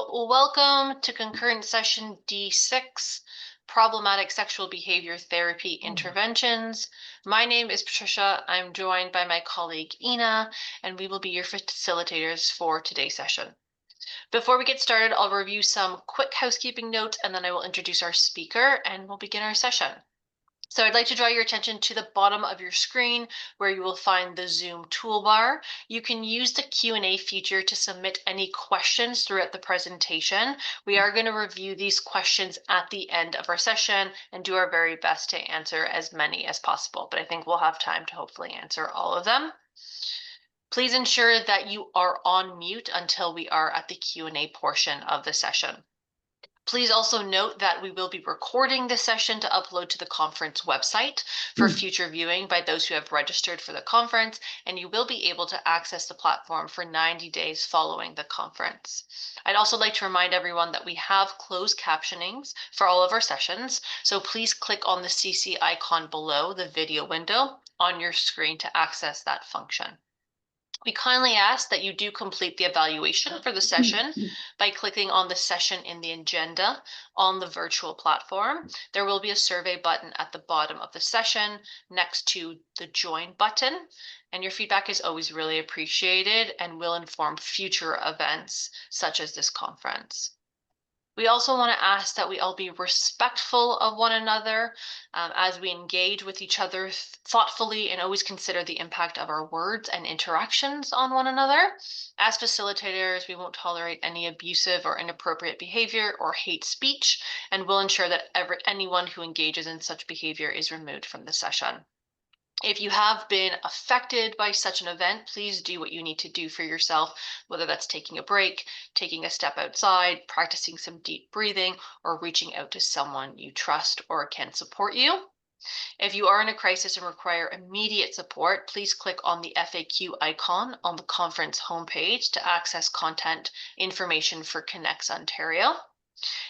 So welcome to concurrent session D6, problematic sexual behavior therapy interventions. My name is Patricia. I'm joined by my colleague Ina, and we will be your facilitators for today's session. Before we get started, I'll review some quick housekeeping notes, and then I will introduce our speaker, and we'll begin our session. So I'd like to draw your attention to the bottom of your screen where you will find the Zoom toolbar. You can use the Q&A feature to submit any questions throughout the presentation. We are going to review these questions at the end of our session and do our very best to answer as many as possible, but I think we'll have time to hopefully answer all of them. Please ensure that you are on mute until we are at the Q&A portion of the session. Please also note that we will be recording this session to upload to the conference website for future viewing by those who have registered for the conference, and you will be able to access the platform for 90 days following the conference. I'd also like to remind everyone that we have closed captionings for all of our sessions, so please click on the CC icon below the video window on your screen to access that function. We kindly ask that you do complete the evaluation for the session by clicking on the session in the agenda on the virtual platform. There will be a survey button at the bottom of the session next to the join button, and your feedback is always really appreciated and will inform future events such as this conference. We also want to ask that we all be respectful of one another as we engage with each other thoughtfully and always consider the impact of our words and interactions on one another. As facilitators, we won't tolerate any abusive or inappropriate behavior or hate speech, and will ensure that anyone who engages in such behavior is removed from the session. If you have been affected by such an event, please do what you need to do for yourself, whether that's taking a break, taking a step outside, practicing some deep breathing, or reaching out to someone you trust or can support you. If you are in a crisis and require immediate support, please click on the FAQ icon on the conference homepage to access content information for Connects Ontario.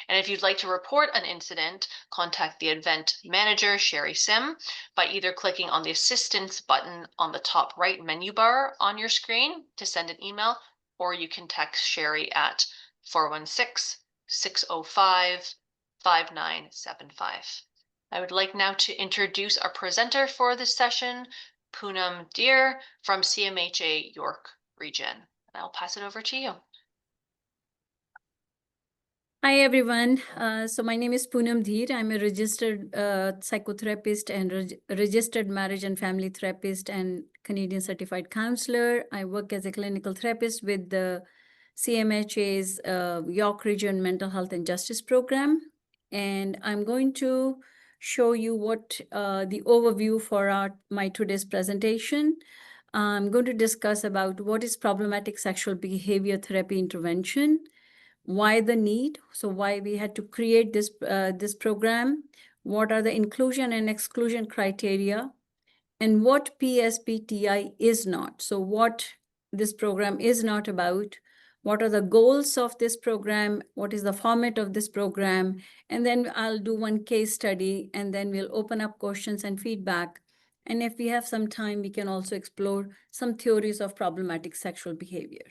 And if you'd like to report an incident, contact the event manager, Sherry Sim, by either clicking on the assistance button on the top right menu bar on your screen to send an email, or you can text Sherry at 416-605-5975. I would like now to introduce our presenter for this session, Poonam Dhir from CMHA York Region. I'll pass it over to you. Hi, everyone. So my name is Poonam Dhir. I'm a registered psychotherapist and registered marriage and family therapist and Canadian certified counselor. I work as a clinical therapist with the CMHA's York Region Mental Health and Justice Program. And I'm going to show you what the overview for my today's presentation. I'm going to discuss about what is problematic sexual behavior therapy intervention, why the need, so why we had to create this program, what are the inclusion and exclusion criteria, and what PSB-TI is not. So what this program is not about, what are the goals of this program, what is the format of this program, and then I'll do one case study, and then we'll open up questions and feedback. And if we have some time, we can also explore some theories of problematic sexual behavior.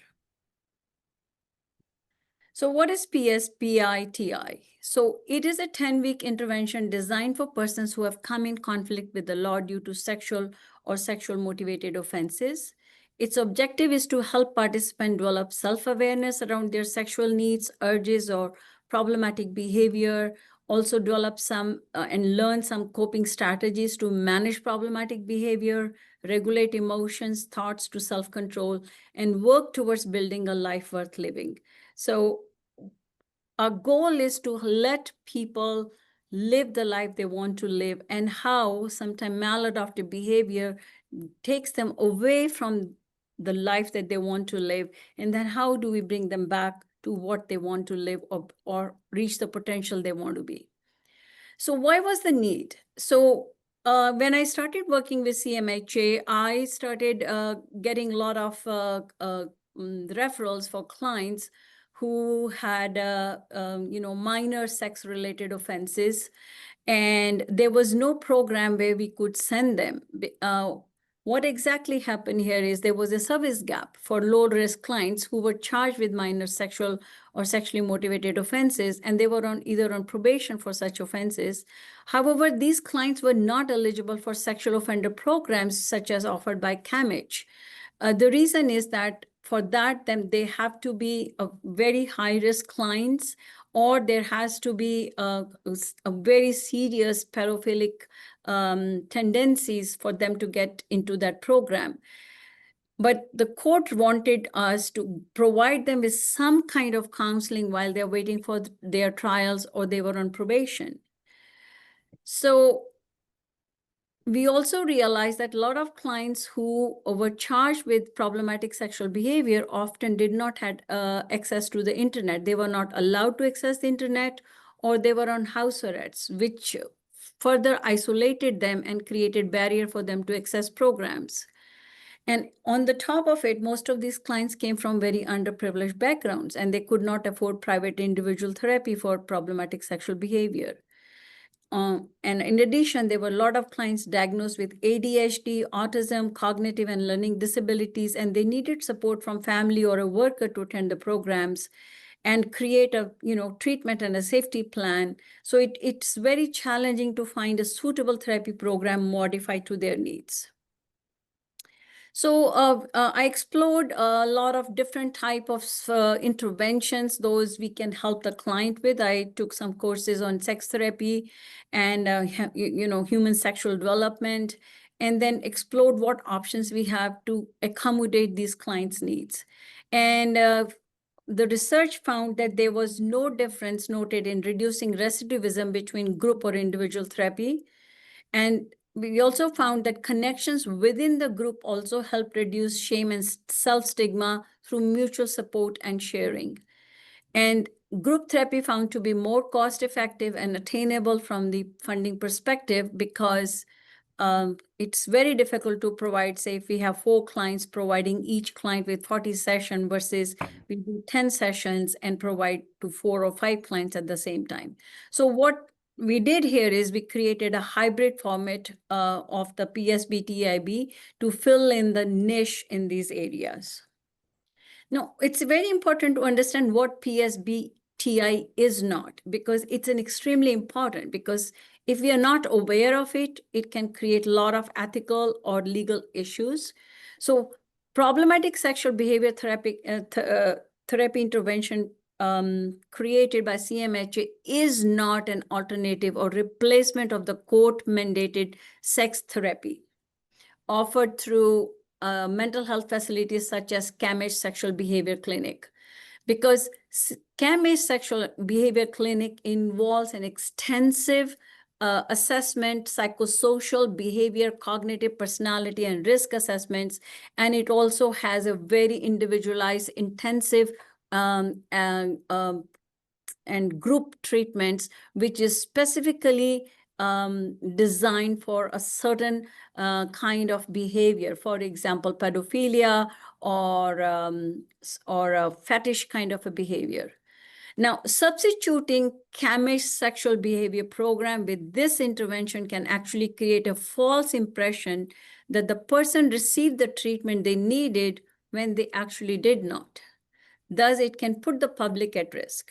So what is PSB-TI? So it is a 10-week intervention designed for persons who have come in conflict with the law due to sexual or sexual motivated offenses. Its objective is to help participants develop self-awareness around their sexual needs, urges, or problematic behavior, also develop some and learn some coping strategies to manage problematic behavior, regulate emotions, thoughts to self-control, and work towards building a life worth living. So our goal is to let people live the life they want to live, and how sometimes maladaptive behavior takes them away from the life that they want to live, and then how do we bring them back to what they want to live or reach the potential they want to be. So why was the need? So when I started working with CMHA, I started getting a lot of referrals for clients who had minor sex-related offenses, and there was no program where we could send them. What exactly happened here is there was a service gap for low-risk clients who were charged with minor sexual or sexually motivated offenses, and they were either on probation for such offenses. However, these clients were not eligible for sexual offender programs such as offered by CAMH. The reason is that for that, then they have to be a very high-risk clients, or there has to be a very serious pedophilic tendencies for them to get into that program. But the court wanted us to provide them with some kind of counseling while they're waiting for their trials or they were on probation. So we also realized that a lot of clients who were charged with problematic sexual behavior often did not have access to the internet. They were not allowed to access the internet, or they were on house arrests, which further isolated them and created barrier for them to access programs. And on the top of it, most of these clients came from very underprivileged backgrounds, and they could not afford private individual therapy for problematic sexual behavior. And in addition, there were a lot of clients diagnosed with ADHD, autism, cognitive and learning disabilities, and they needed support from family or a worker to attend the programs and create a treatment and a safety plan. So it's very challenging to find a suitable therapy program modified to their needs. So I explored a lot of different type of interventions, those we can help the client with. I took some courses on sex therapy and human sexual development, and then explored what options we have to accommodate these clients' needs. And the research found that there was no difference noted in reducing recidivism between group or individual therapy. And we also found that connections within the group also help reduce shame and self-stigma through mutual support and sharing. And group therapy found to be more cost-effective and attainable from the funding perspective, because it's very difficult to provide, say, if we have 4 clients, providing each client with 40 sessions versus we do 10 sessions and provide to 4 or 5 clients at the same time. So what we did here is we created a hybrid format of the PSB-TI to fill in the niche in these areas. Now, it's very important to understand what PSB-TI is not, because it's an extremely important, because if we are not aware of it, it can create a lot of ethical or legal issues. So problematic sexual behavior therapy intervention created by CMHA is not an alternative or replacement of the court-mandated sex therapy offered through mental health facilities such as CAMH Sexual Behavior Clinic, because CAMH Sexual Behavior Clinic involves an extensive assessment, psychosocial, behavior, cognitive, personality, and risk assessments. And it also has a very individualized, intensive and group treatments, which is specifically designed for a certain kind of behavior. For example, pedophilia or a fetish kind of a behavior. Now, substituting CAMH sexual behavior program with this intervention can actually create a false impression that the person received the treatment they needed when they actually did not. Thus, it can put the public at risk.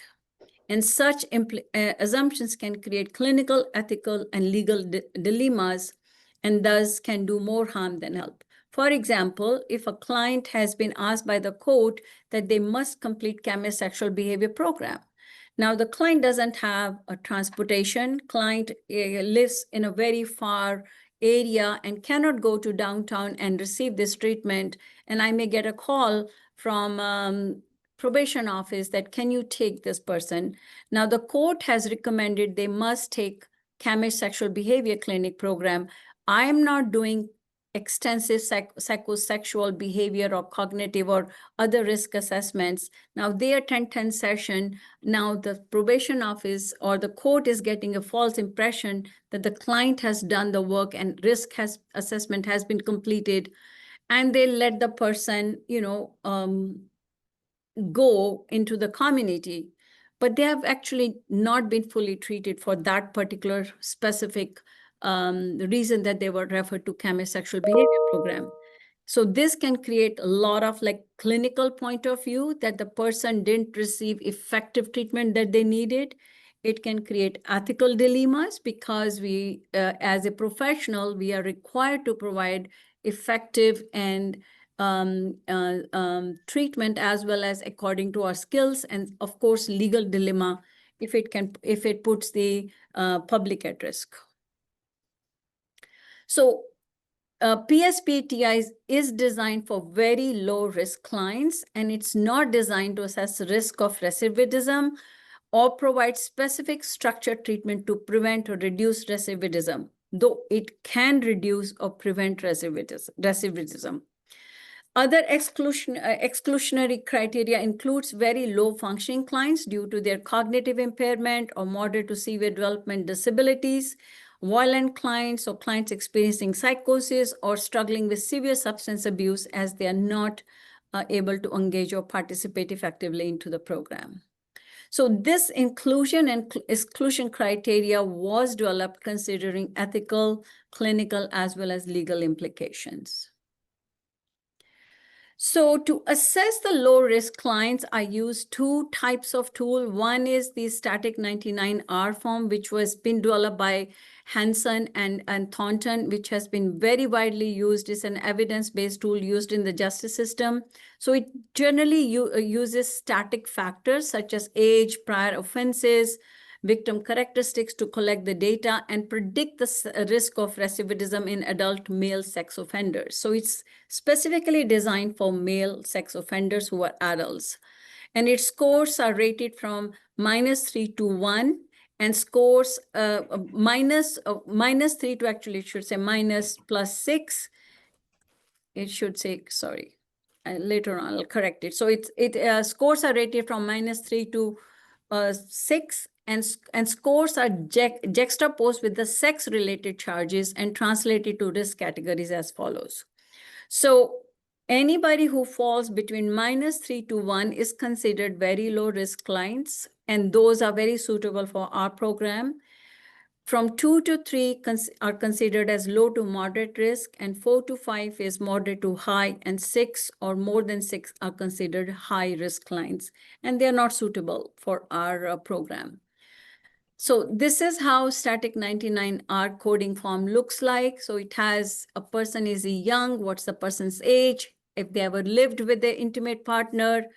And such assumptions can create clinical, ethical, and legal dilemmas, and thus can do more harm than help. For example, if a client has been asked by the court that they must complete CAMH sexual behavior program. Now, the client doesn't have a transportation. Client lives in a very far area and cannot go to downtown and receive this treatment. And I may get a call from probation office that, can you take this person? Now, the court has recommended they must take CAMH sexual behavior clinic program. I am not doing extensive psychosexual behavior or cognitive or other risk assessments. Now they attend 10 session. Now the probation office or the court is getting a false impression that the client has done the work and assessment has been completed, and they let the person, go into the community, but they have actually not been fully treated for that particular specific the reason that they were referred to CAMH sexual behavior program. So this can create a lot of like clinical point of view that the person didn't receive effective treatment that they needed. It can create ethical dilemmas because we, as a professional, we are required to provide effective and treatment as well as according to our skills, and of course, legal dilemma if it puts the public at risk. So PSB-TI is designed for very low-risk clients, and it's not designed to assess risk of recidivism or provide specific structured treatment to prevent or reduce recidivism, though it can reduce or prevent recidivism. Other exclusionary criteria includes very low-functioning clients due to their cognitive impairment or moderate to severe development disabilities, violent clients or clients experiencing psychosis or struggling with severe substance abuse as they are not able to engage or participate effectively into the program. So this inclusion and exclusion criteria was developed considering ethical, clinical, as well as legal implications. So to assess the low-risk clients, I use two types of tool. One is the static 99R form, which was been developed by Hansen and Thornton, which has been very widely used. It's an evidence-based tool used in the justice system. So it generally uses static factors such as age, prior offenses, victim characteristics to collect the data and predict the risk of recidivism in adult male sex offenders. So it's specifically designed for male sex offenders who are adults. And its scores are rated from -3 to 1, and scores -3 to, actually it should say -+6. It should say, sorry, later on I'll correct it. So scores are rated from -3 to 6, and scores are juxtaposed with the sex-related charges and translated to risk categories as follows. So anybody who falls between -3 to 1 is considered very low-risk clients, and those are very suitable for our program. From 2 to 3 are considered as low to moderate risk, and 4 to 5 is moderate to high, and 6 or more than 6 are considered high-risk clients, and they're not suitable for our program. So this is how static 99R coding form looks like. So it has a person is he young, what's the person's age, if they ever lived with their intimate partner,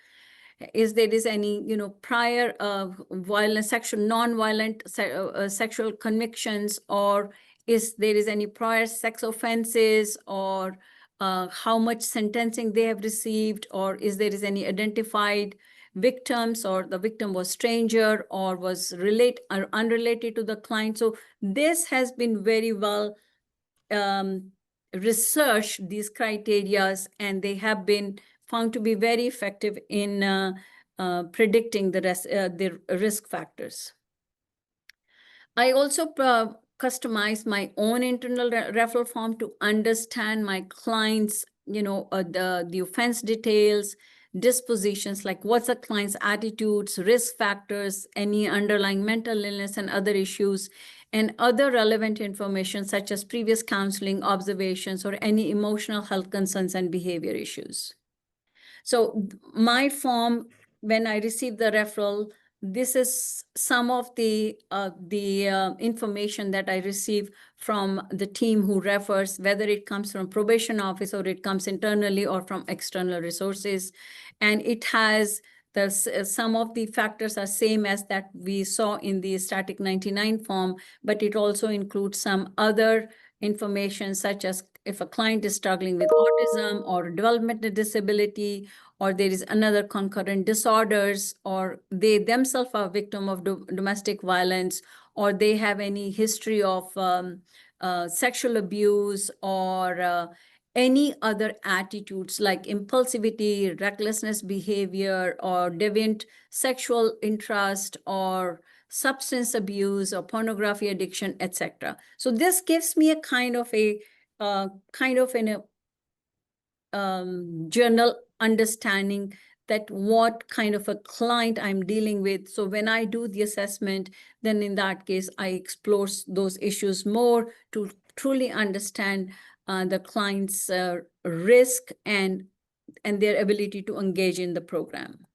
is there is any prior violent non-violent sexual convictions, or is there is any prior sex offenses, or how much sentencing they have received, or is there is any identified victims, or the victim was stranger or was unrelated to the client. So this has been very well researched, these criterias, and they have been found to be very effective in predicting the risk factors. I also customize my own internal referral form to understand my clients, the offense details, dispositions, like what's the client's attitudes, risk factors, any underlying mental illness and other issues, and other relevant information such as previous counseling, observations, or any emotional health concerns and behavior issues. So my form, when I receive the referral, this is some of the information that I receive from the team who refers, whether it comes from probation office or it comes internally or from external resources. And it has some of the factors are same as that we saw in the static 99 form, but it also includes some other information such as if a client is struggling with autism or developmental disability, or there is another concurrent disorders, or they themselves are victim of domestic violence, or they have any history of sexual abuse, or any other attitudes like impulsivity, recklessness behavior, or deviant sexual interest, or substance abuse, or pornography addiction, etc. So this gives me a kind of an journal understanding that what kind of a client I'm dealing with. So when I do the assessment, then in that case, I explore those issues more to truly understand the client's risk and their ability to engage in the program.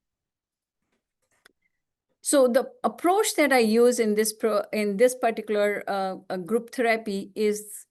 So the approach that I use in this particular group therapy is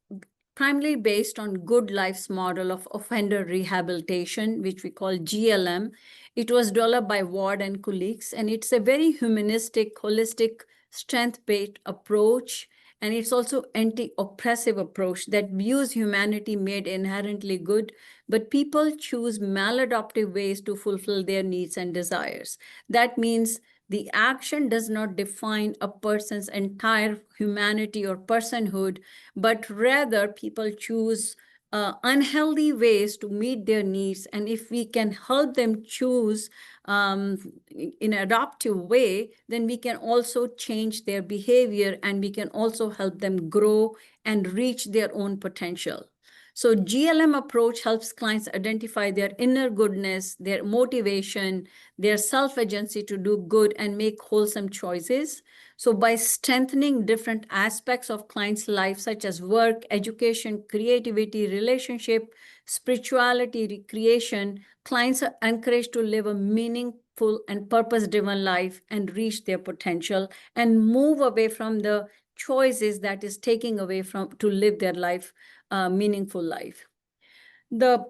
primarily based on Good Life's model of offender rehabilitation, which we call GLM. It was developed by Ward and colleagues, and it's a very humanistic, holistic, strength-based approach. And it's also anti-oppressive approach that views humanity made inherently good, but people choose maladaptive ways to fulfill their needs and desires. That means the action does not define a person's entire humanity or personhood, but rather people choose unhealthy ways to meet their needs. And if we can help them choose in an adaptive way, then we can also change their behavior and we can also help them grow and reach their own potential. So GLM approach helps clients identify their inner goodness, their motivation, their self-agency to do good and make wholesome choices. So by strengthening different aspects of clients' life, such as work, education, creativity, relationship, spirituality, recreation, clients are encouraged to live a meaningful and purpose-driven life and reach their potential and move away from the choices that is taking away from to live their life, meaningful life. The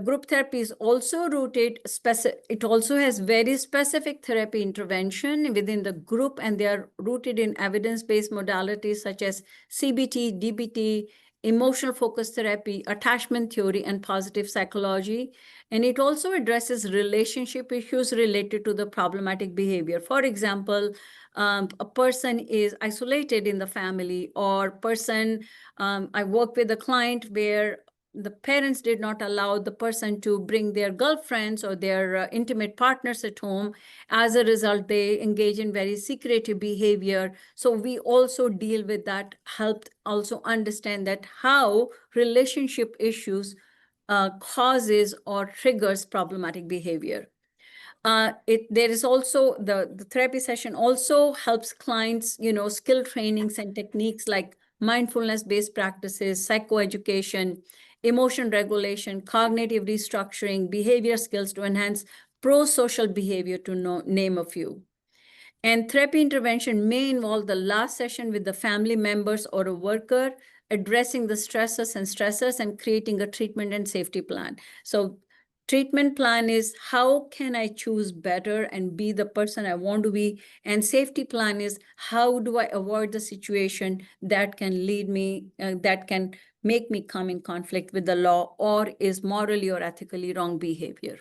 group therapy is also rooted, it also has very specific therapy intervention within the group, and they are rooted in evidence-based modalities such as CBT, DBT, emotional focus therapy, attachment theory, and positive psychology. And it also addresses relationship issues related to the problematic behavior. For example, a person is isolated in the family, or I work with a client where the parents did not allow the person to bring their girlfriends or their intimate partners at home. As a result, they engage in very secretive behavior. So we also deal with that, helped also understand that how relationship issues causes or triggers problematic behavior. There is also the therapy session also helps clients, skill trainings and techniques like mindfulness-based practices, psychoeducation, emotion regulation, cognitive restructuring, behavior skills to enhance pro-social behavior, to name a few. And therapy intervention may involve the last session with the family members or a worker, addressing the stressors and creating a treatment and safety plan. So treatment plan is how can I choose better and be the person I want to be? And safety plan is how do I avoid the situation that can lead me, that can make me come in conflict with the law or is morally or ethically wrong behavior.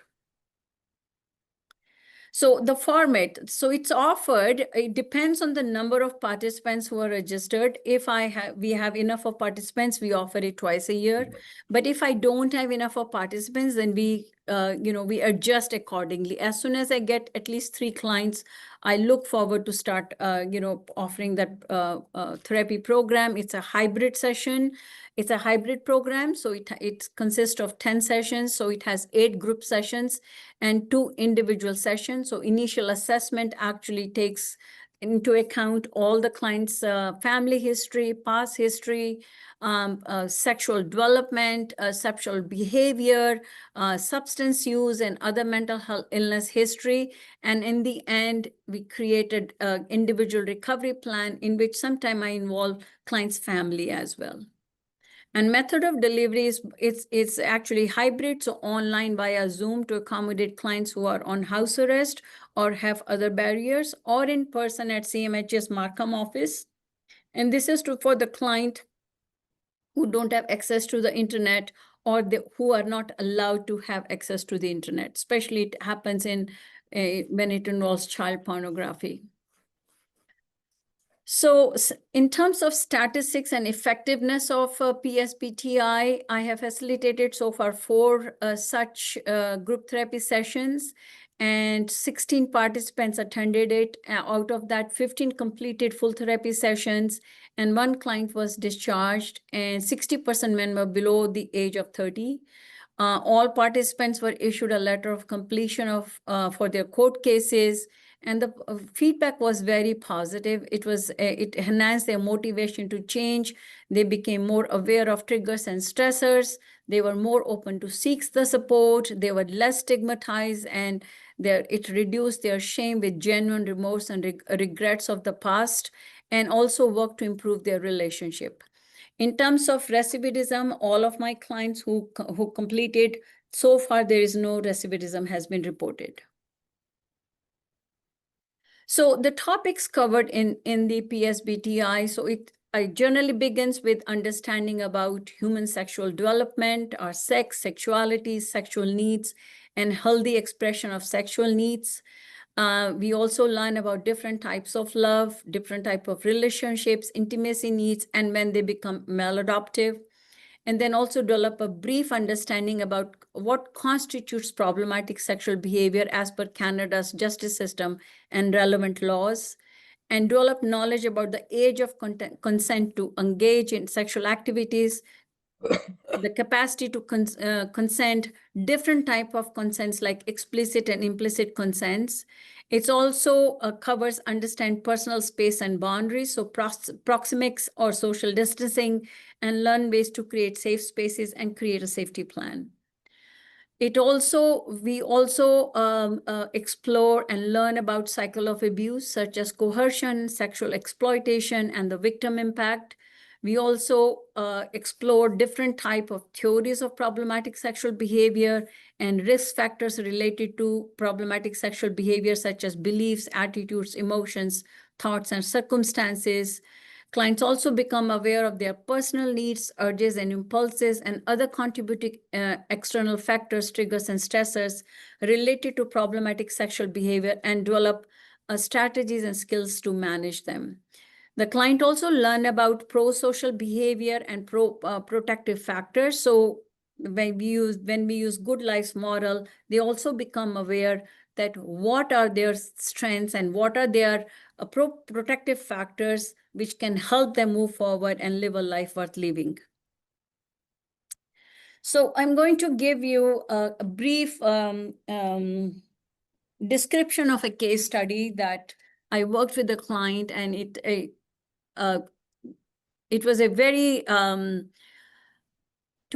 So the format, so it's offered, it depends on the number of participants who are registered. If we have enough of participants, we offer it twice a year. But if I don't have enough of participants, then we adjust accordingly. As soon as I get at least 3 clients, I look forward to start, offering that therapy program. It's a hybrid session. It's a hybrid program, so it consists of 10 sessions. So it has 8 group sessions and 2 individual sessions. So initial assessment actually takes into account all the client's family history, past history, sexual development, sexual behavior, substance use, and other mental health illness history. And in the end, we created an individual recovery plan in which sometime I involve client's family as well. And method of delivery is it's actually hybrid, so online via Zoom to accommodate clients who are on house arrest or have other barriers, or in person at CMH's Markham office. And this is for the client who don't have access to the internet or who are not allowed to have access to the internet. Especially it happens when it involves child pornography. So in terms of statistics and effectiveness of PSB-TI, I have facilitated so far 4 such group therapy sessions, and 16 participants attended it. Out of that, 15 completed full therapy sessions, and 1 client was discharged, and 60% men were below the age of 30. All participants were issued a letter of completion of for their court cases, and the feedback was very positive. It enhanced their motivation to change. They became more aware of triggers and stressors. They were more open to seek the support. They were less stigmatized, and it reduced their shame with genuine remorse and regrets of the past, and also worked to improve their relationship. In terms of recidivism, all of my clients who completed, so far there is no recidivism has been reported. So the topics covered in the PSB-TI, so it generally begins with understanding about human sexual development, our sex, sexuality, sexual needs, and healthy expression of sexual needs. We also learn about different types of love, different type of relationships, intimacy needs, and when they become maladaptive. And then also develop a brief understanding about what constitutes problematic sexual behavior as per Canada's justice system and relevant laws, and develop knowledge about the age of consent to engage in sexual activities, the capacity to consent, different type of consents like explicit and implicit consents. It also covers understand personal space and boundaries, so proxemics or social distancing, and learn ways to create safe spaces and create a safety plan. We also explore and learn about cycle of abuse, such as coercion, sexual exploitation, and the victim impact. We also explore different type of theories of problematic sexual behavior and risk factors related to problematic sexual behavior, such as beliefs, attitudes, emotions, thoughts, and circumstances. Clients also become aware of their personal needs, urges, and impulses, and other contributing external factors, triggers, and stressors related to problematic sexual behavior, and develop strategies and skills to manage them. The client also learn about pro-social behavior and protective factors. So when we use good life model, they also become aware that what are their strengths and what are their protective factors which can help them move forward and live a life worth living. So I'm going to give you a brief description of a case study that I worked with the client, and it was a very, to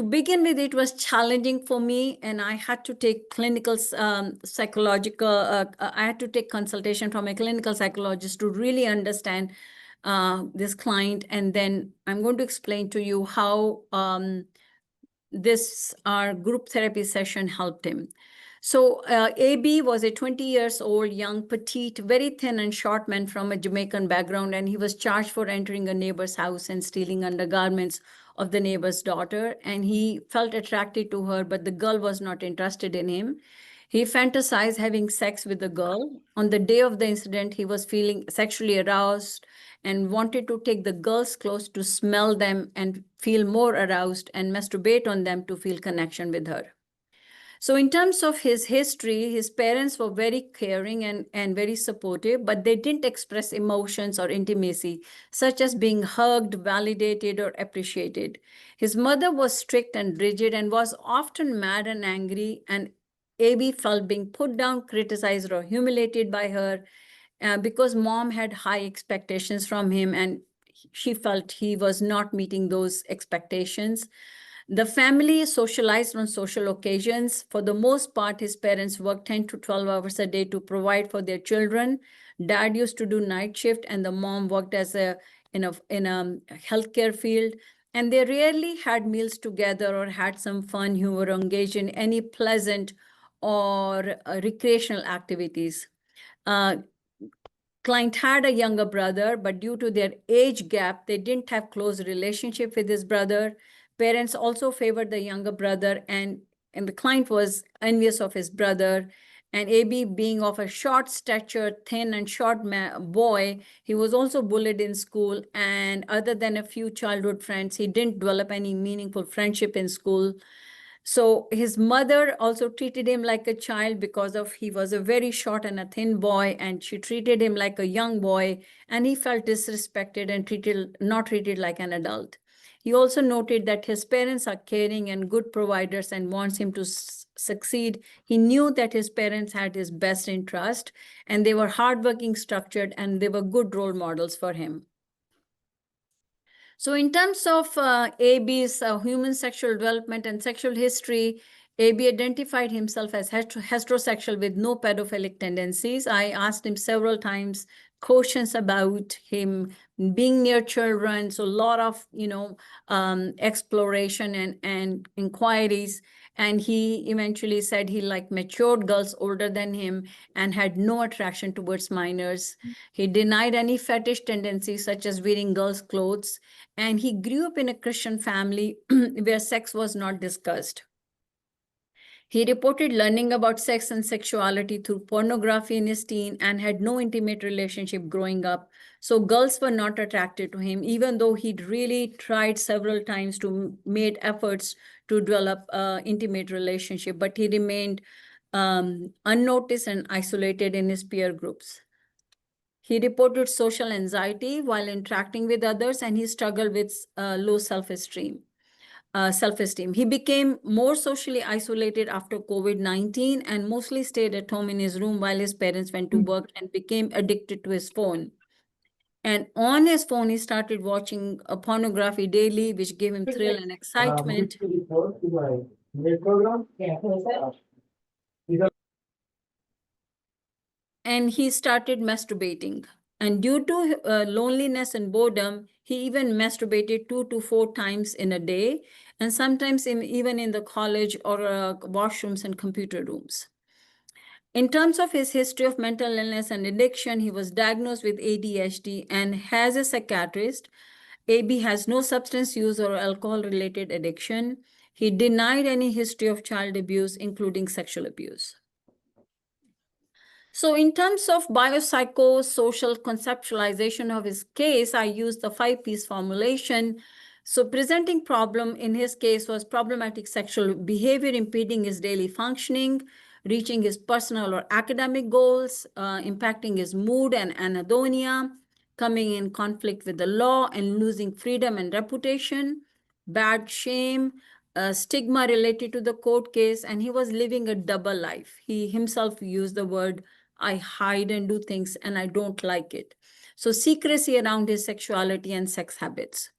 begin with, it was challenging for me, and I had to take clinical psychological, I had to take consultation from a clinical psychologist to really understand this client. And then I'm going to explain to you how our group therapy session helped him. So AB was a 20 years old, young, petite, very thin and short man from a Jamaican background, and he was charged for entering a neighbor's house and stealing undergarments of the neighbor's daughter. And he felt attracted to her, but the girl was not interested in him. He fantasized having sex with the girl. On the day of the incident, he was feeling sexually aroused and wanted to take the girl's clothes to smell them and feel more aroused, and masturbate on them to feel connection with her. So in terms of his history, his parents were very caring and very supportive, but they didn't express emotions or intimacy, such as being hugged, validated, or appreciated. His mother was strict and rigid and was often mad and angry, and AB felt being put down, criticized, or humiliated by her because mom had high expectations from him, and she felt he was not meeting those expectations. The family socialized on social occasions. For the most part, his parents worked 10 to 12 hours a day to provide for their children. Dad used to do night shift, and the mom worked as in a healthcare field. And they rarely had meals together or had some fun, humor, or engaged in any pleasant or recreational activities. Client had a younger brother, but due to their age gap, they didn't have close relationship with his brother. Parents also favored the younger brother, and the client was envious of his brother. And AB, being of a short stature, thin and short boy, he was also bullied in school. And other than a few childhood friends, he didn't develop any meaningful friendship in school. So his mother also treated him like a child because of he was a very short and a thin boy, and she treated him like a young boy, and he felt disrespected and not treated like an adult. He also noted that his parents are caring and good providers and wants him to succeed. He knew that his parents had his best interest and they were hardworking, structured, and they were good role models for him. So in terms of AB's human sexual development and sexual history, AB identified himself as heterosexual with no pedophilic tendencies. I asked him several times questions about him being near children. So a lot of, exploration and inquiries. And he eventually said he liked matured girls older than him and had no attraction towards minors. He denied any fetish tendencies such as wearing girls' clothes. And he grew up in a Christian family where sex was not discussed. He reported learning about sex and sexuality through pornography in his teen and had no intimate relationship growing up. So girls were not attracted to him, even though he'd really tried several times to made efforts to develop an intimate relationship, but he remained unnoticed and isolated in his peer groups. He reported social anxiety while interacting with others, and he struggled with low self-esteem. He became more socially isolated after COVID-19 and mostly stayed at home in his room while his parents went to work and became addicted to his phone. And on his phone, he started watching pornography daily, which gave him thrill and excitement. And he started masturbating. And due to loneliness and boredom, he even masturbated 2 to 4 times in a day, and sometimes even in the college or washrooms and computer rooms. In terms of his history of mental illness and addiction, he was diagnosed with ADHD and has a psychiatrist. AB has no substance use or alcohol-related addiction. He denied any history of child abuse, including sexual abuse. So in terms of biopsychosocial conceptualization of his case, I used the 5 P's formulation. So presenting problem in his case was problematic sexual behavior impeding his daily functioning, reaching his personal or academic goals, impacting his mood and anhedonia, coming in conflict with the law and losing freedom and reputation, bad shame, stigma related to the court case, and he was living a double life. He himself used the word, I hide and do things and I don't like it. So secrecy around his sexuality and sex habits.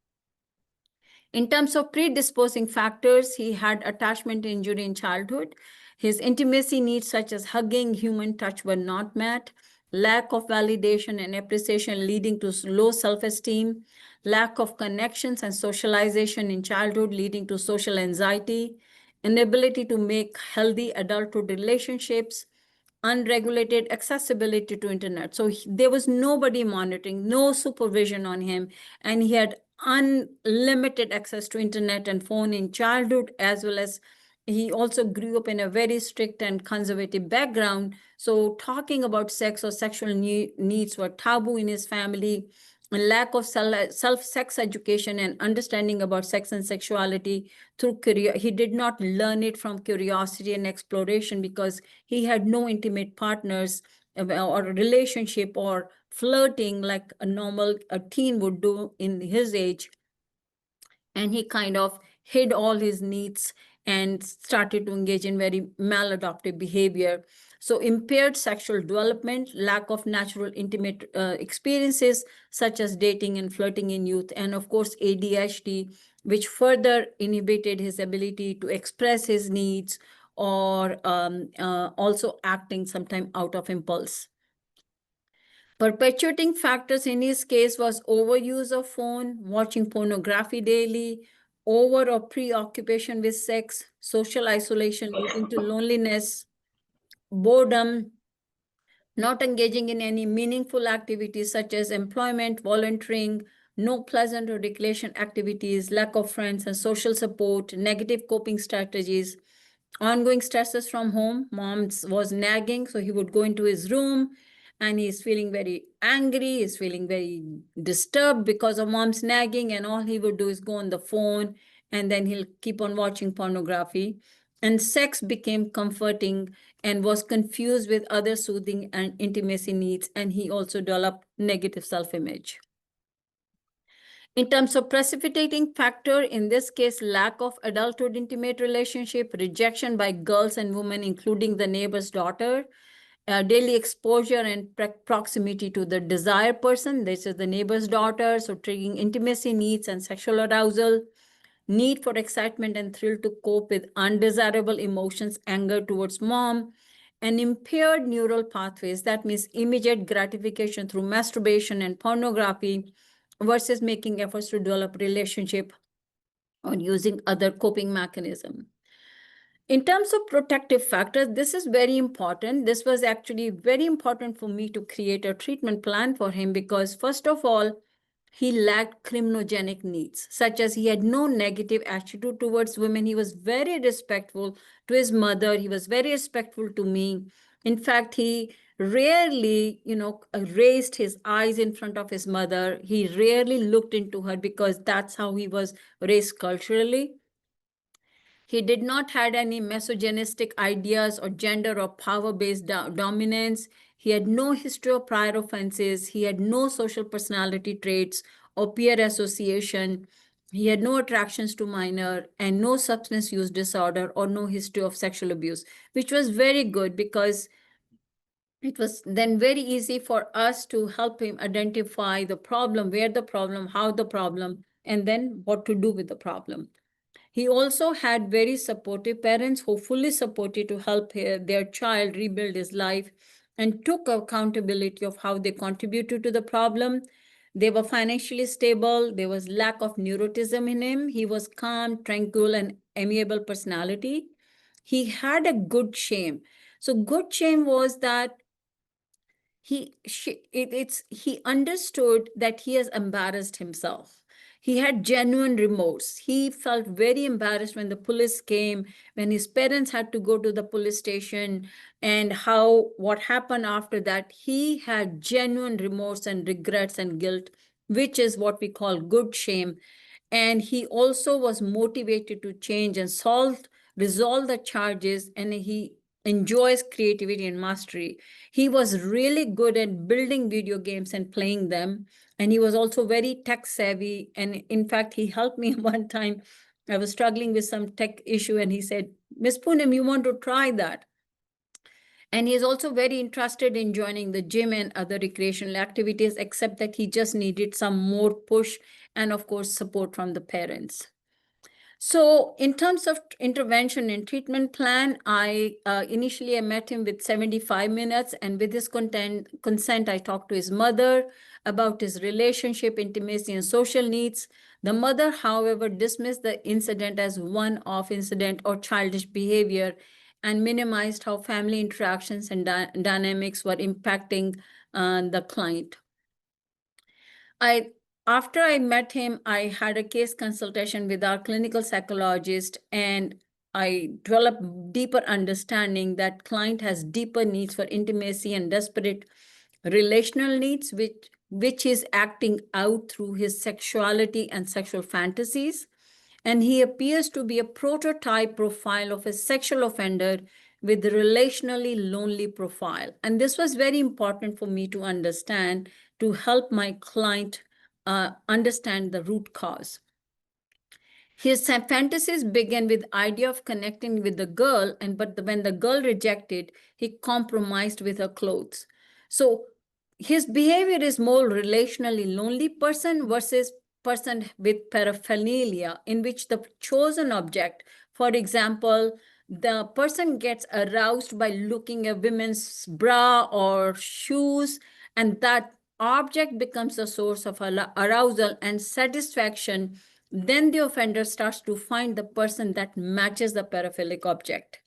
In terms of predisposing factors, he had attachment injury in childhood. His intimacy needs such as hugging, human touch were not met. Lack of validation and appreciation leading to low self-esteem. Lack of connections and socialization in childhood leading to social anxiety. Inability to make healthy adulthood relationships. Unregulated accessibility to internet. So there was nobody monitoring, no supervision on him, and he had unlimited access to internet and phone in childhood, as well as he also grew up in a very strict and conservative background. So talking about sex or sexual needs were taboo in his family. A lack of sex education and understanding about sex and sexuality through he did not learn it from curiosity and exploration because he had no intimate partners or relationship or flirting like a teen would do in his age. And he kind of hid all his needs and started to engage in very maladaptive behavior. So impaired sexual development, lack of natural intimate experiences such as dating and flirting in youth, and of course ADHD, which further inhibited his ability to express his needs or also acting sometime out of impulse. Perpetuating factors in his case was overuse of phone, watching pornography daily, over or preoccupation with sex, social isolation leading to loneliness, boredom, not engaging in any meaningful activities such as employment, volunteering, no pleasant or recreation activities, lack of friends and social support, negative coping strategies, ongoing stresses from home. Mom was nagging, so he would go into his room and he's feeling very angry, he's feeling very disturbed because of mom's nagging, and all he would do is go on the phone and then he'll keep on watching pornography. And sex became comforting and was confused with other soothing and intimacy needs, and he also developed negative self-image. In terms of precipitating factor, in this case, lack of adulthood intimate relationship, rejection by girls and women, including the neighbor's daughter, daily exposure and proximity to the desired person, this is the neighbor's daughter, so triggering intimacy needs and sexual arousal, need for excitement and thrill to cope with undesirable emotions, anger towards mom, and impaired neural pathways, that means immediate gratification through masturbation and pornography versus making efforts to develop relationship or using other coping mechanism. In terms of protective factors, this is very important. This was actually very important for me to create a treatment plan for him because, first of all, he lacked criminogenic needs, such as he had no negative attitude towards women. He was very respectful to his mother. He was very respectful to me. In fact, he rarely, raised his eyes in front of his mother. He rarely looked into her because that's how he was raised culturally. He did not had any misogynistic ideas or gender or power-based dominance. He had no history of prior offenses. He had no social personality traits or peer association. He had no attractions to minor and no substance use disorder or no history of sexual abuse, which was very good because it was then very easy for us to help him identify the problem, where the problem, how the problem, and then what to do with the problem. He also had very supportive parents who fully supported to help their child rebuild his life and took accountability of how they contributed to the problem. They were financially stable. There was lack of neuroticism in him. He was calm, tranquil, and amiable personality. He had a good shame. So good shame was that he understood that he has embarrassed himself. He had genuine remorse. He felt very embarrassed when the police came, when his parents had to go to the police station, and what happened after that. He had genuine remorse and regrets and guilt, which is what we call good shame. And he also was motivated to change and resolve the charges, and he enjoys creativity and mastery. He was really good at building video games and playing them. And he was also very tech savvy. And in fact, he helped me one time. I was struggling with some tech issue and he said, "Miss Poonam, you want to try that?" And he is also very interested in joining the gym and other recreational activities, except that he just needed some more push and, of course, support from the parents. So in terms of intervention and treatment plan, initially I met him with 75 minutes, and with his consent, I talked to his mother about his relationship, intimacy, and social needs. The mother, however, dismissed the incident as one-off incident or childish behavior and minimized how family interactions and dynamics were impacting the client. After I met him, I had a case consultation with our clinical psychologist, and I developed deeper understanding that client has deeper needs for intimacy and desperate relational needs, which is acting out through his sexuality and sexual fantasies. And he appears to be a prototype profile of a sexual offender with a relationally lonely profile. And this was very important for me to understand to help my client understand the root cause. His fantasies began with idea of connecting with the girl, but when the girl rejected, he compromised with her clothes. So his behavior is more relationally lonely person versus person with paraphernalia, in which the chosen object, for example, the person gets aroused by looking at women's bra or shoes, and that object becomes the source of arousal and satisfaction. Then the offender starts to find the person that matches the paraphilic object.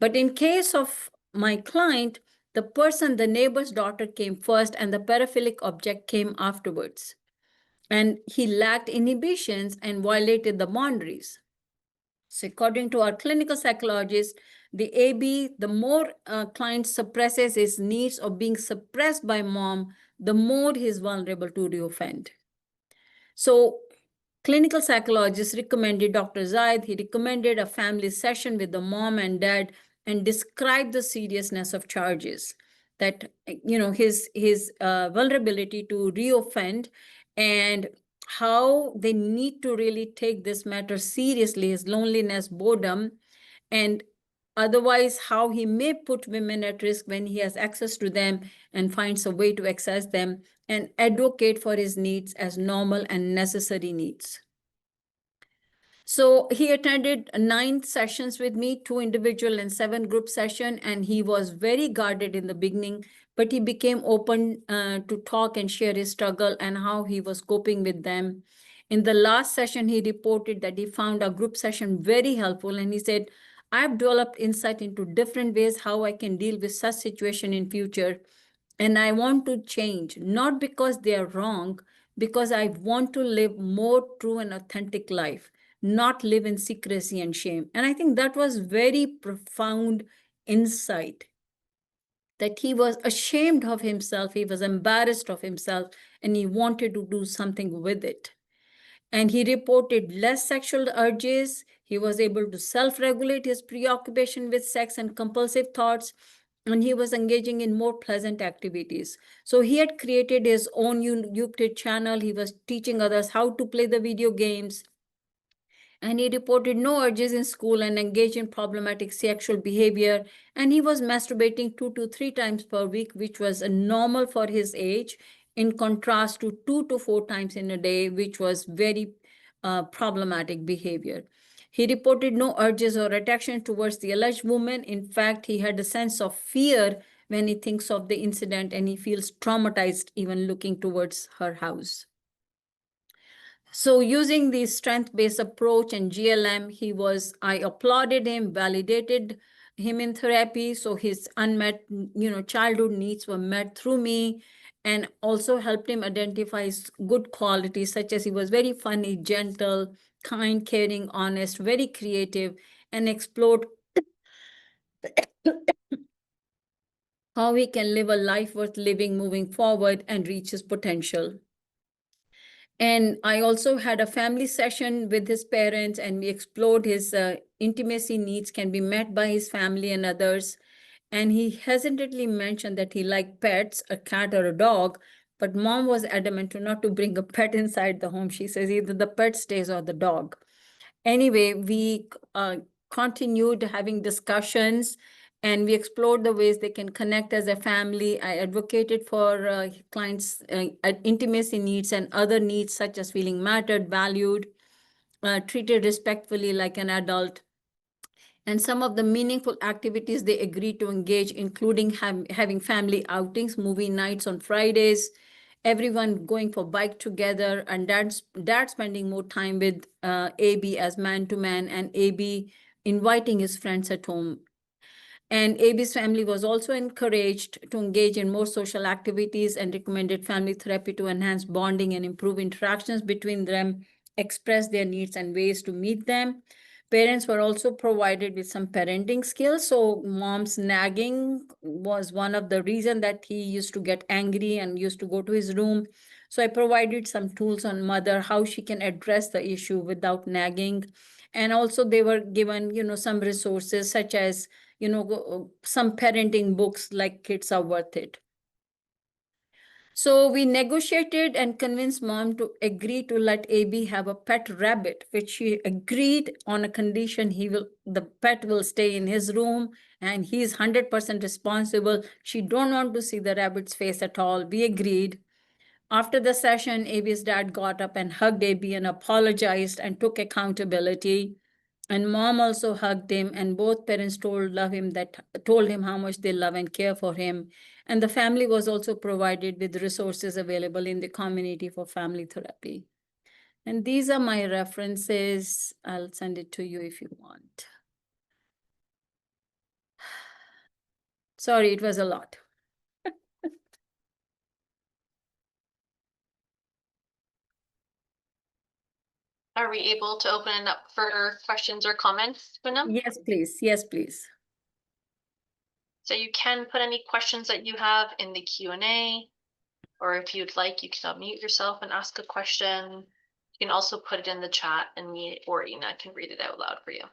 But in case of my client, the person, the neighbor's daughter, came first and the paraphilic object came afterwards. And he lacked inhibitions and violated the boundaries. So according to our clinical psychologist, the AB, the more client suppresses his needs of being suppressed by mom, the more he's vulnerable to reoffend. So clinical psychologist recommended Dr. Zaid. He recommended a family session with the mom and dad and described the seriousness of charges, that his vulnerability to reoffend, and how they need to really take this matter seriously, his loneliness, boredom, and otherwise how he may put women at risk when he has access to them and finds a way to access them, and advocate for his needs as normal and necessary needs. So he attended 9 sessions with me, 2 individual and 7 group session, and he was very guarded in the beginning, but he became open to talk and share his struggle and how he was coping with them. In the last session, he reported that he found a group session very helpful, and he said, I've developed insight into different ways how I can deal with such situation in future, and I want to change, not because they are wrong, because I want to live more true and authentic life, not live in secrecy and shame. And I think that was very profound insight, that he was ashamed of himself, he was embarrassed of himself, and he wanted to do something with it. And he reported less sexual urges. He was able to self-regulate his preoccupation with sex and compulsive thoughts, and he was engaging in more pleasant activities. So he had created his own YouTube channel. He was teaching others how to play the video games. And he reported no urges in school and engaged in problematic sexual behavior. And he was masturbating 2 to 3 times per week, which was normal for his age, in contrast to 2 to 4 times in a day, which was very problematic behavior. He reported no urges or attraction towards the alleged woman. In fact, he had a sense of fear when he thinks of the incident, and he feels traumatized even looking towards her house. So using the strength-based approach and GLM, I applauded him, validated him in therapy. So his unmet, childhood needs were met through me, and also helped him identify his good qualities, such as he was very funny, gentle, kind, caring, honest, very creative, and explored how he can live a life worth living moving forward and reach his potential. And I also had a family session with his parents, and we explored his intimacy needs can be met by his family and others. And he hesitantly mentioned that he liked pets, a cat or a dog, but mom was adamant not to bring a pet inside the home. She says either the pet stays or the dog. Anyway, we continued having discussions, and we explored the ways they can connect as a family. I advocated for clients' intimacy needs and other needs, such as feeling mattered, valued, treated respectfully like an adult. And some of the meaningful activities they agreed to engage, including having family outings, movie nights on Fridays, everyone going for bike together, and dad spending more time with AB as man-to-man, and AB inviting his friends at home. And AB's family was also encouraged to engage in more social activities, and recommended family therapy to enhance bonding and improve interactions between them, express their needs and ways to meet them. Parents were also provided with some parenting skills. So mom's nagging was one of the reasons that he used to get angry and used to go to his room. So I provided some tools on mother, how she can address the issue without nagging. And also they were given, some resources such as, some parenting books like Kids Are Worth It. So we negotiated and convinced mom to agree to let AB have a pet rabbit, which she agreed on a condition the pet will stay in his room and he's 100% responsible. She don't want to see the rabbit's face at all. We agreed. After the session, AB's dad got up and hugged AB and apologized and took accountability. And mom also hugged him, and both parents told him how much they love and care for him. And the family was also provided with resources available in the community for family therapy. And these are my references. I'll send it to you if you want. Sorry, it was a lot. Are we able to open it up for questions or comments, Poonam? Yes, please. Yes, please. So you can put any questions that you have in the Q&A, or if you'd like, you can unmute yourself and ask a question. You can also put it in the chat, and me or Ina can read it out loud for you.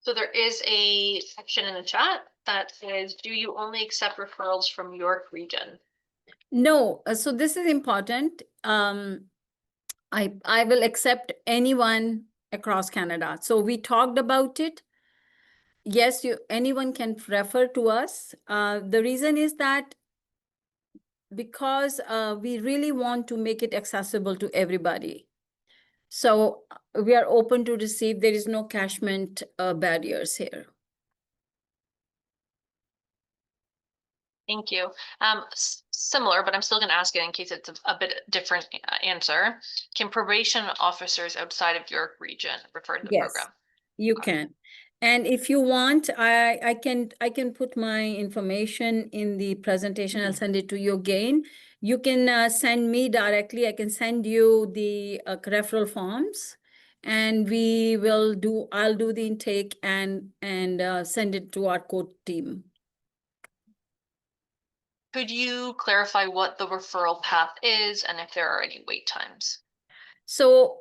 So there is a section in the chat that says, do you only accept referrals from York region? No, so this is important. I will accept anyone across Canada. So we talked about it. Yes, anyone can refer to us. The reason is that because we really want to make it accessible to everybody. So we are open to receive. There is no cashment barriers here. Thank you. Similar, but I'm still going to ask it in case it's a bit different answer. Can probation officers outside of York region refer to the Yes, program? you Okay. can. And if you want, I can put my information in the presentation. I'll send it to you again. You can send me directly. I can send you the referral forms, and I'll do the intake and send it to our court team. Could you clarify what the referral path is and if there are any wait times? So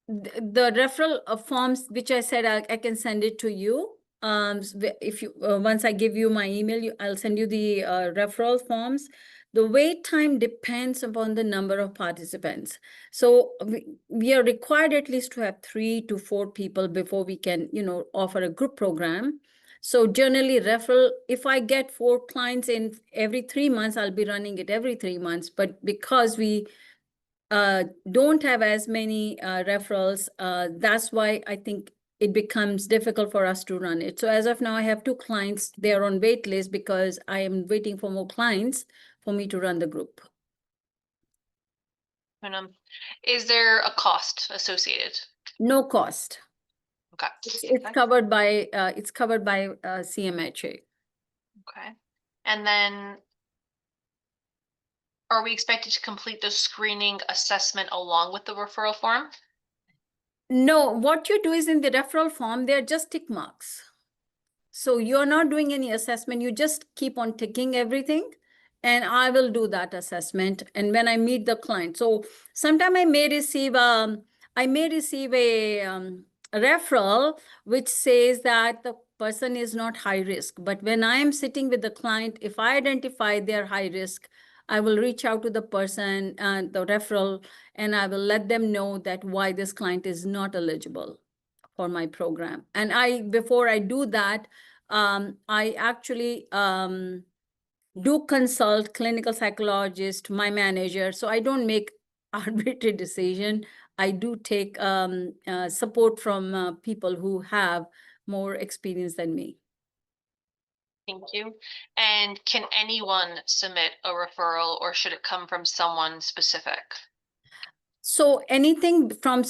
the referral forms, which I said I can send it to you. If you once I give you my email, I'll send you the referral forms. The wait time depends upon the number of participants. So we are required at least to have 3 to 4 people before we can, offer a group program. So generally referral, if I get 4 clients in every 3 months, I'll be running it every 3 months. But because we don't have as many referrals, that's why I think it becomes difficult for us to run it. So as of now, I have 2 clients. They're on wait list because I am waiting for more clients for me to run the group. Is there a cost associated? No cost. Okay. It's covered by CMHA. Okay. And then are we expected to complete the screening assessment along with the referral form? No, what you do is in the referral form, they're just tick marks. So you're not doing any assessment. You just keep on ticking everything, and I will do that assessment. And when I meet the client, so sometime I may receive a referral which says that the person is not high risk. But when I am sitting with the client, if I identify they're high risk, I will reach out to the person and the referral, and I will let them know that why this client is not eligible for my program. And before I do that, I actually do consult clinical psychologist, my manager. So I don't make arbitrary decision. I do take support from people who have more experience than me. Thank you. And can anyone submit a referral or should it come from someone specific? So anything from,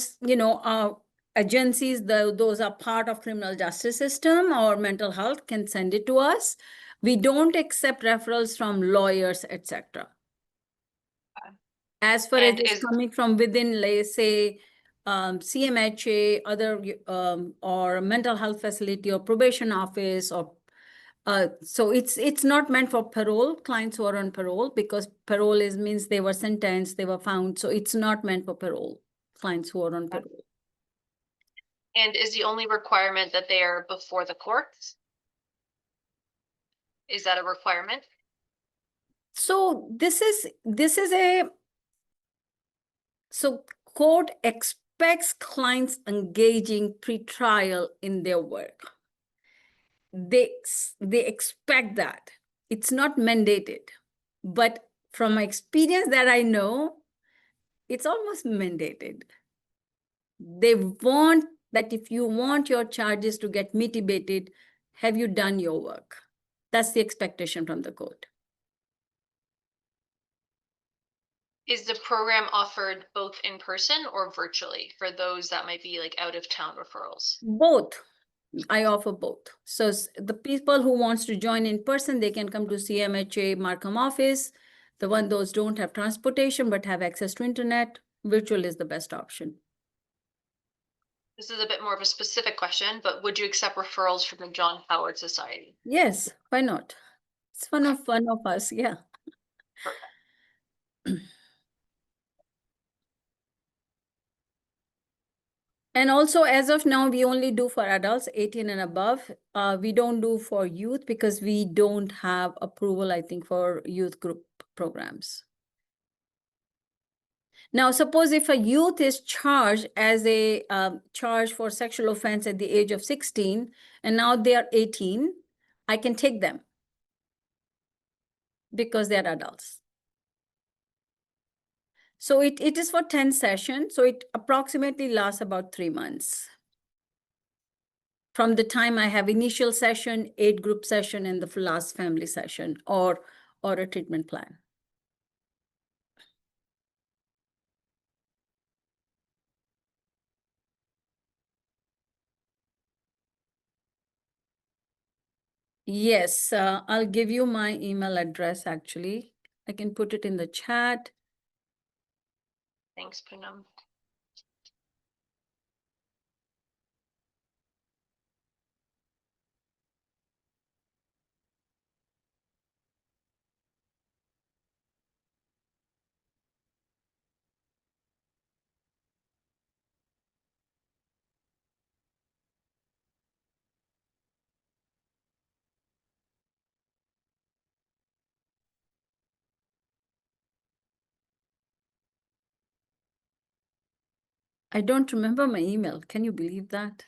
agencies, those are part of criminal justice system or mental health, can send it to us. We don't accept referrals from lawyers, etc. As far as it's coming from within, let's say, CMHA, other or mental health facility or probation office, or so it's not meant for parole clients who are on parole, because parole means they were sentenced, they were found. So it's not meant for parole clients who are on parole. And is the only requirement that they are before the courts? Is that a requirement? So so court expects clients engaging pre-trial in their work. They expect that. It's not mandated. But from my experience that I know, it's almost mandated. They want that if you want your charges to get mitigated, have you done your work? That's the expectation from the court. Is the program offered both in person or virtually for those that might be like out of town referrals? Both. I offer both. So the people who wants to join in person, they can come to CMHA Markham office. Those don't have transportation but have access to internet, virtual is the best option. This is a bit more of a specific question, but would you accept referrals from the John Howard Society? Yes, why not? It's one of us, yeah. Perfect. And also, as of now, we only do for adults 18 and above. We don't do for youth because we don't have approval, I think, for youth group programs. Now, suppose if a youth is charged as a charge for sexual offense at the age of 16, and now they are 18, I can take them because they're adults. So it is for 10 sessions. So it approximately lasts about 3 months. From the time I have initial session, 8 group session, and the last family session or a treatment plan. Yes, I'll give you my email address actually. I can put it in the chat. Thanks, Poonam. I don't remember my email. Can you believe that?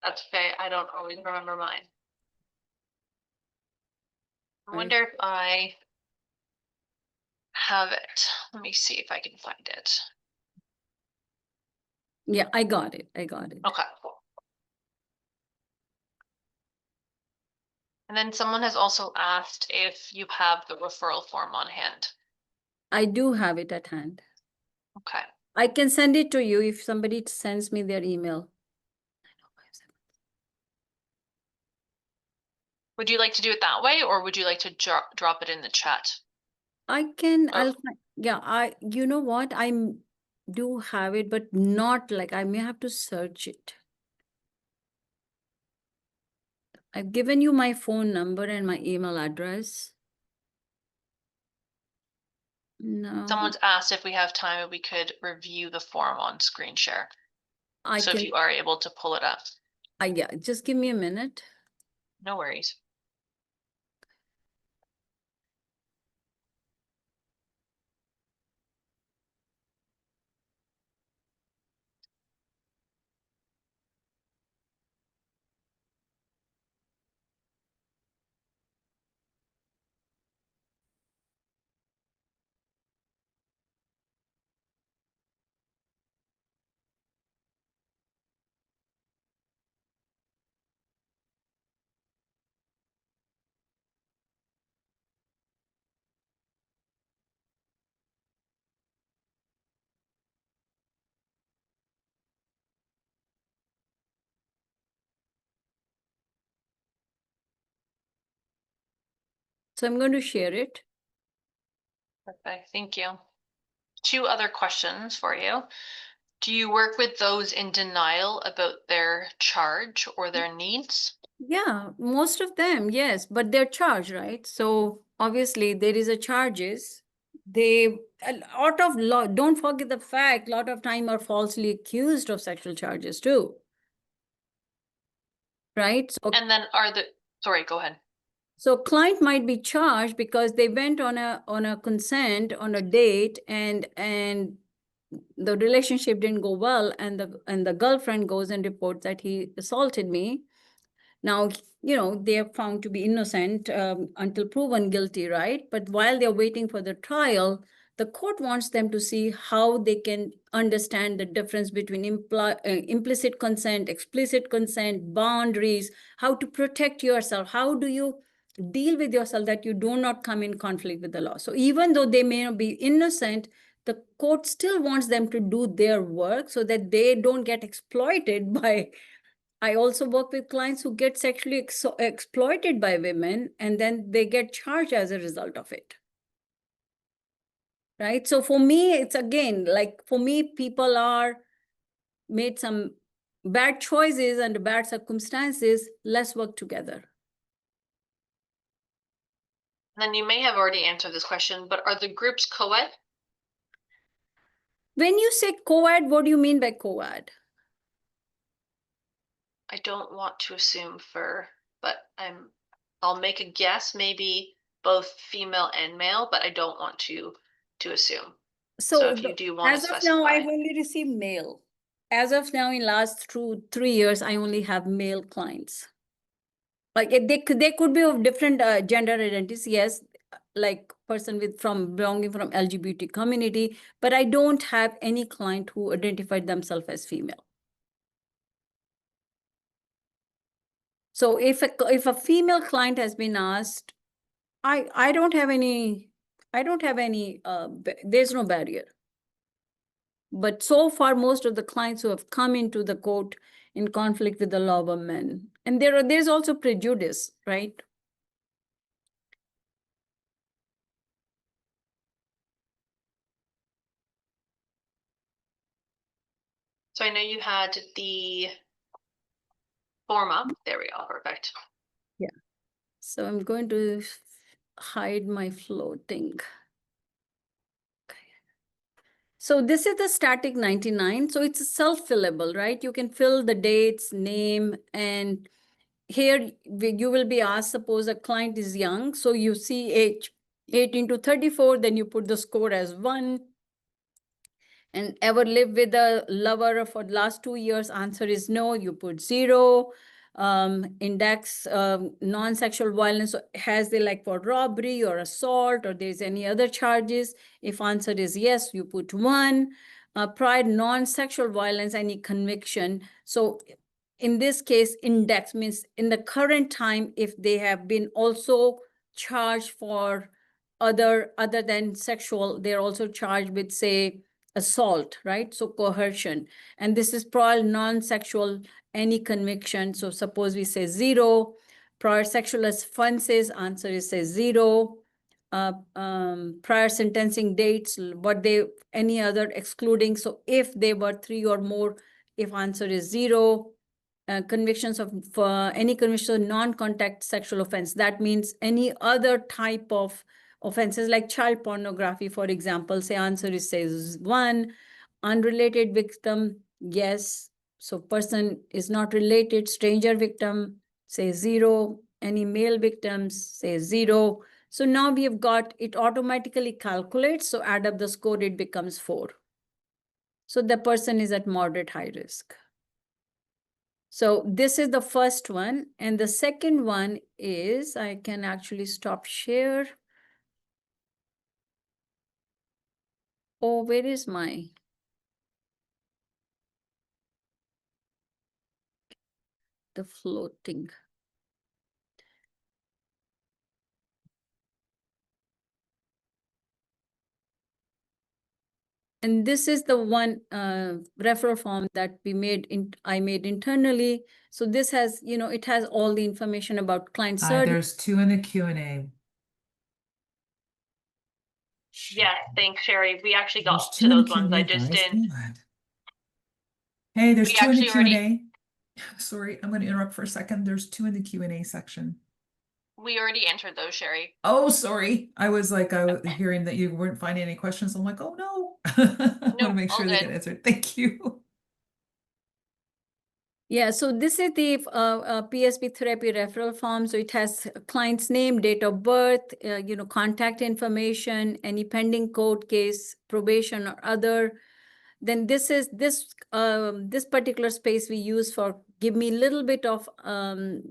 That's okay. I don't always remember mine. I wonder if I have it. Let me see if I can find it. Yeah, I got it. I got it. Okay, cool. And then someone has also asked if you have the referral form on hand. I do have it at hand. Okay. I can send it to you if somebody sends me their email. Would you like to do it that way, or would you like to drop it in the chat? I can, Oh. yeah, you know what? Do have it, but not like I may have to search it. I've given you my phone number and my email address. No, Someone's asked if we have time and we could review the form on screen share. So if you are able to pull it up. Yeah, just give me a minute. No worries. So I'm going to share it. Perfect, thank you. 2 other questions for you. Do you work with those in denial about their charge or their needs? Yeah, most of them, yes, but they're charged, right? So obviously there is a charges. A lot of law, don't forget the fact, a lot of time are falsely accused of sexual charges too. Right? So, And then sorry, go ahead. so client might be charged because they went on a consent on a date and the relationship didn't go well, and the girlfriend goes and reports that he assaulted me. Now, they are found to be innocent until proven guilty, right? But while they're waiting for the trial, the court wants them to see how they can understand the difference between implicit consent, explicit consent, boundaries, how to protect yourself, how do you deal with yourself that you do not come in conflict with the law. So even though they may not be innocent, the court still wants them to do their work so that they don't get exploited by. I also work with clients who get sexually exploited by women, and then they get charged as a result of it. Right? So for me, it's again, like for me, people are made some bad choices under bad circumstances. Let's work together. And then you may have already answered this question, but are the groups co-ed? When you say co-ed, what do you mean by co-ed? I don't want to assume but I'll make a guess, maybe both female and male, but I don't want to assume. So if you do want to as of now, I've specify. only received male. As of now, in last 3 years, I only have male clients. Like they could be of different gender identities, yes, like person from belonging from LGBT community, but I don't have any client who identified themselves as female. So if a female client has been asked, I don't have any, there's no barrier. But so far, most of the clients who have come into the court in conflict with the law were men. And there's also prejudice, right? So I know you had the form up. There we go. Perfect. Yeah. So I'm going to hide my floating. So this is the static 99. So it's self-fillable, right? You can fill the dates, name, and here you will be asked, suppose a client is young. So you see age 18 to 34, then you put the score as 1. And ever live with a lover for the last 2 years? Answer is no, you put 0. Index non-sexual violence, has they like for robbery or assault, or there's any other charges? If answer is yes, you put 1. Prior non-sexual violence, any conviction. So in this case, index means in the current time, if they have been also charged for other than sexual, they're also charged with, say, assault, right? So coercion. And this is prior non-sexual, any conviction. So suppose we say 0. Prior sexual offenses, answer is say 0. Prior sentencing dates, any other excluding. So if they were 3 or more, if answer is 0. Convictions of any conviction of non-contact sexual offense. That means any other type of offenses like child pornography, for example. Say answer is says 1. Unrelated victim, yes. So person is not related. Stranger victim, say 0. Any male victims, say 0. So now we have got, it automatically calculates. So add up the score, it becomes 4. So the person is at moderate high risk. So this is the first one. And the second one is, I can actually stop share. Oh, where is the floating? And this is the one referral form that I made internally. So this has, it has all the information about client service. There's 2 in the Q&A. Yeah, thanks, Sherry. We actually got There's to 2 in the those ones. I Q&A, just guys. didn't. What? Hey, there's We 2 in the actually already- Q&A. Sorry, I'm going to interrupt for a second. There's 2 in the Q&A section. We already entered those, Sherry. Oh, sorry. I was hearing that you weren't finding any questions. I'm like, oh no. I want to make sure they get answered. Thank you. Yeah, so this is the PSB therapy referral form. So it has a client's name, date of birth, contact information, any pending court case, probation or other. Then this is this particular space we use for give me a little bit of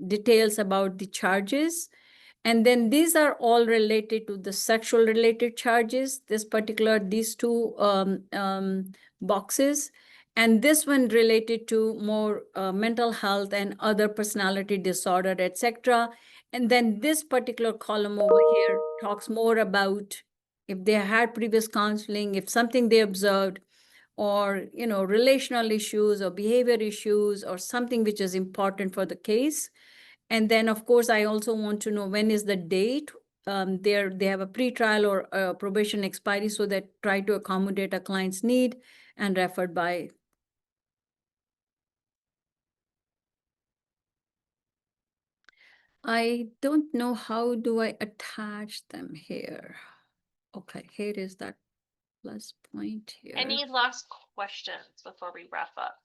details about the charges. And then these are all related to the sexual related charges, these two boxes. And this one related to more mental health and other personality disorder, etc. And then this particular column over here talks more about if they had previous counseling, if something they observed, or relational issues or behavior issues or something which is important for the case. And then, of course, I also want to know when is the date. They have a pretrial or a probation expiry, so that try to accommodate a client's need and referred by. I don't know how do I attach them here. Okay, here is that plus point here. Any last questions before we wrap up?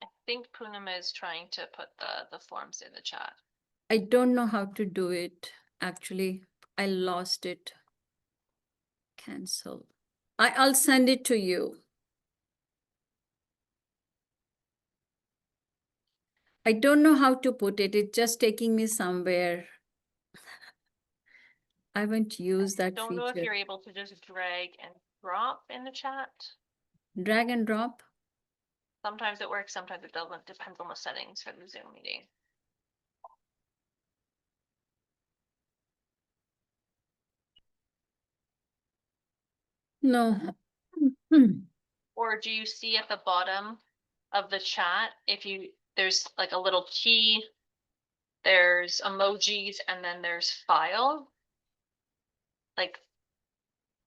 I think Poonam is trying to put the forms in the chat. I don't know how to do it. Actually, I lost it. Cancel. I'll send it to you. I don't know how to put it. It's just taking me somewhere. I haven't used that Don't know if feature. you're able to just drag and drop in the chat. Drag and drop. Sometimes it works, sometimes it doesn't. Depends on the settings for the Zoom meeting. No. Or do you see at the bottom of the chat, there's like a little key, there's emojis, and then there's file. Like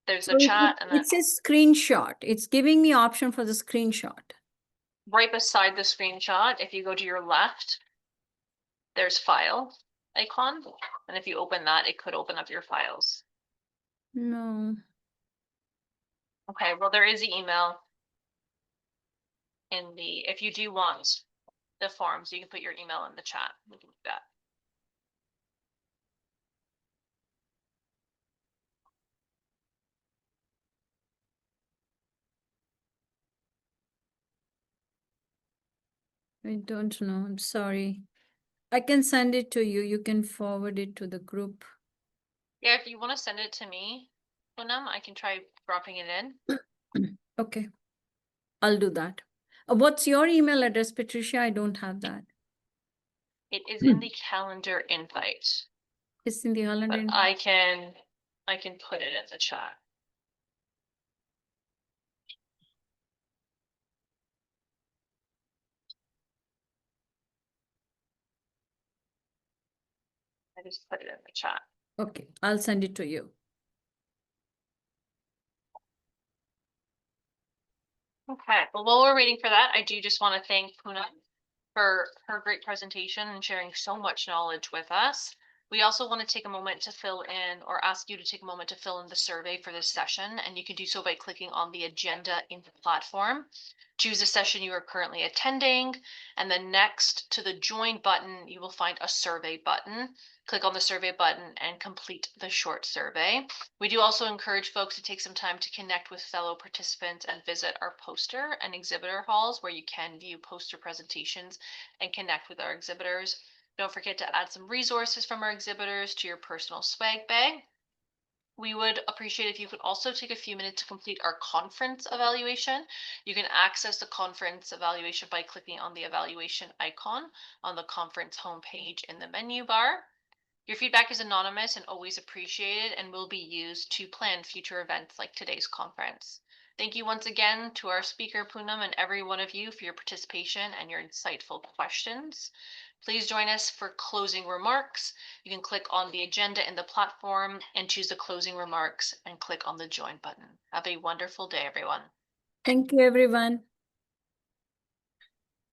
there's the chat and then It's a screenshot. It's giving me option for the screenshot. right beside the screenshot, if you go to your left, there's file icon. And if you open that, it could open up your files. No. Okay, well, there is the email if you do want the forms, you can put your email in the chat. We can do that. I don't know. I'm sorry. I can send it to you. You can forward it to the group. Yeah, if you want to send it to me, Poonam, I can try dropping it in. Okay. I'll do that. What's your email address, Patricia? I don't have that. It is in the calendar invite, It's in the calendar. but I can put it in the chat. I just put it in the chat. Okay, I'll send it to you. Okay, well, while we're waiting for that, I do just want to thank Poonam for her great presentation and sharing so much knowledge with us. We also want to take a moment to fill in, or ask you to take a moment to fill in the survey for this session, and you can do so by clicking on the agenda in the platform. Choose the session you are currently attending, and then next to the join button, you will find a survey button. Click on the survey button and complete the short survey. We do also encourage folks to take some time to connect with fellow participants and visit our poster and exhibitor halls where you can view poster presentations and connect with our exhibitors. Don't forget to add some resources from our exhibitors to your personal swag bag. We would appreciate if you could also take a few minutes to complete our conference evaluation. You can access the conference evaluation by clicking on the evaluation icon on the conference homepage in the menu bar. Your feedback is anonymous and always appreciated and will be used to plan future events like today's conference. Thank you once again to our speaker, Poonam, and every one of you for your participation and your insightful questions. Please join us for closing remarks. You can click on the agenda in the platform and choose the closing remarks and click on the join button. Have a wonderful day, everyone. Thank you, everyone.